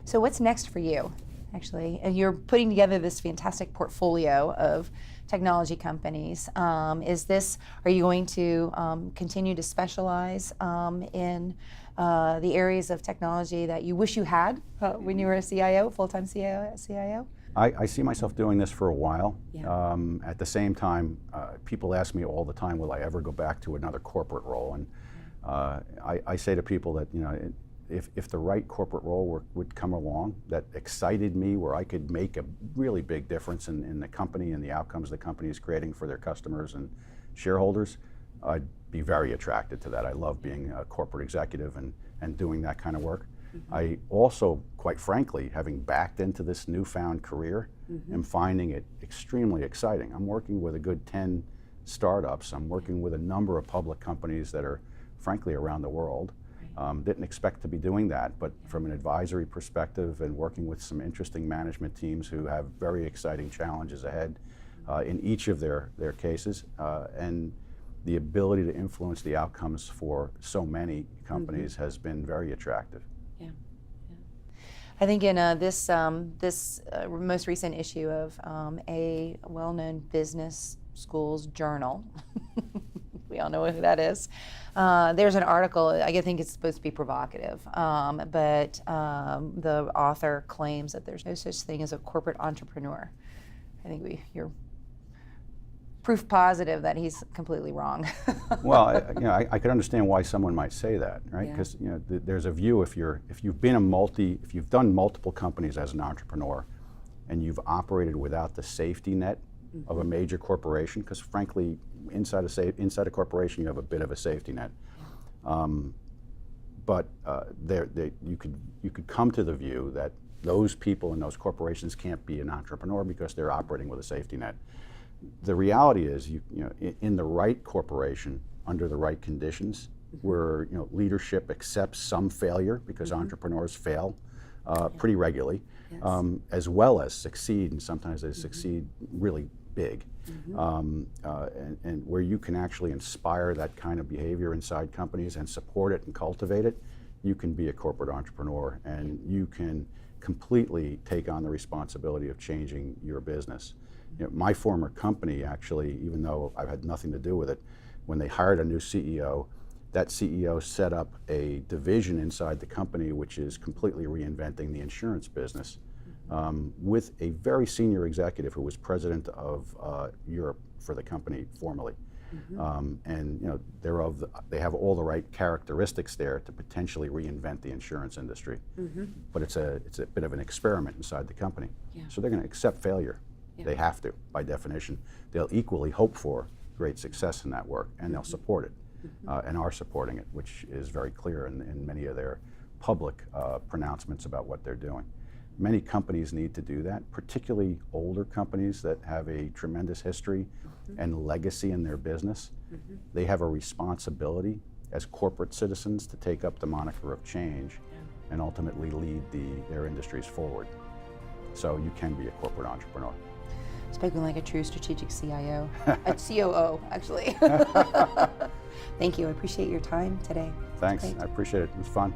So what's next for you, actually? And you're putting together this fantastic portfolio of technology companies. Are you going to continue to specialize in the areas of technology that you wish you had when you were a CIO, full-time CIO? I see myself doing this for a while. Yeah. At the same time, people ask me all the time, will I ever go back to another corporate role? And I say to people that, if the right corporate role would come along that excited me, where I could make a really big difference in the company and the outcomes the company is creating for their customers and shareholders, I'd be very attracted to that. I love being a corporate executive and doing that kind of work. Mm-hmm. I also, quite frankly, having backed into this newfound career, mm-hmm. am finding it extremely exciting. I'm working with a good 10 startups. I'm working with a number of public companies that are, frankly, around the world. Didn't expect to be doing that, but from an advisory perspective and working with some interesting management teams who have very exciting challenges ahead in each of their cases, and the ability to influence the outcomes for so many companies, mm-hmm. has been very attractive. Yeah. I think in this most recent issue of a well-known business school's journal, we all know who that is. There's an article, I think it's supposed to be provocative, but the author claims that there's no such thing as a corporate entrepreneur. I think you're proof positive that he's completely wrong. Well, I could understand why someone might say that, right? Because there's a view, if you've done multiple companies as an entrepreneur, and you've operated without the safety net, mm-hmm. of a major corporation, because frankly, inside a corporation, you have a bit of a safety net. But you could come to the view that those people in those corporations can't be an entrepreneur because they're operating with a safety net. The reality is, in the right corporation, under the right conditions, mm-hmm. where leadership accepts some failure, because mm-hmm. entrepreneurs fail pretty regularly, yes. As well as succeed, and sometimes they mm-hmm. succeed really big, mm-hmm. And where you can actually inspire that kind of behavior inside companies and support it and cultivate it, you can be a corporate entrepreneur, and you can completely take on the responsibility of changing your business. My former company, actually, even though I've had nothing to do with it, when they hired a new CEO, that CEO set up a division inside the company which is completely reinventing the insurance business, with a very senior executive who was president of Europe for the company formerly. Mm-hmm. And they have all the right characteristics there to potentially reinvent the insurance industry. Mm-hmm. But it's a bit of an experiment inside the company. Yeah. So they're going to accept failure. Yeah. They have to, by definition. They'll equally hope for great success in that work, and mm-hmm. they'll support it, mm-hmm. And are supporting it, which is very clear in many of their public pronouncements about what they're doing. Many companies need to do that, particularly older companies that have a tremendous history, mm-hmm. and legacy in their business. Mm-hmm. They have a responsibility as corporate citizens to take up the moniker of change, yeah. and ultimately lead their industries forward. So you can be a corporate entrepreneur. Spoken like a true strategic CIO, a COO, actually. Thank you. I appreciate your time today. Thanks. I appreciate it. It was fun.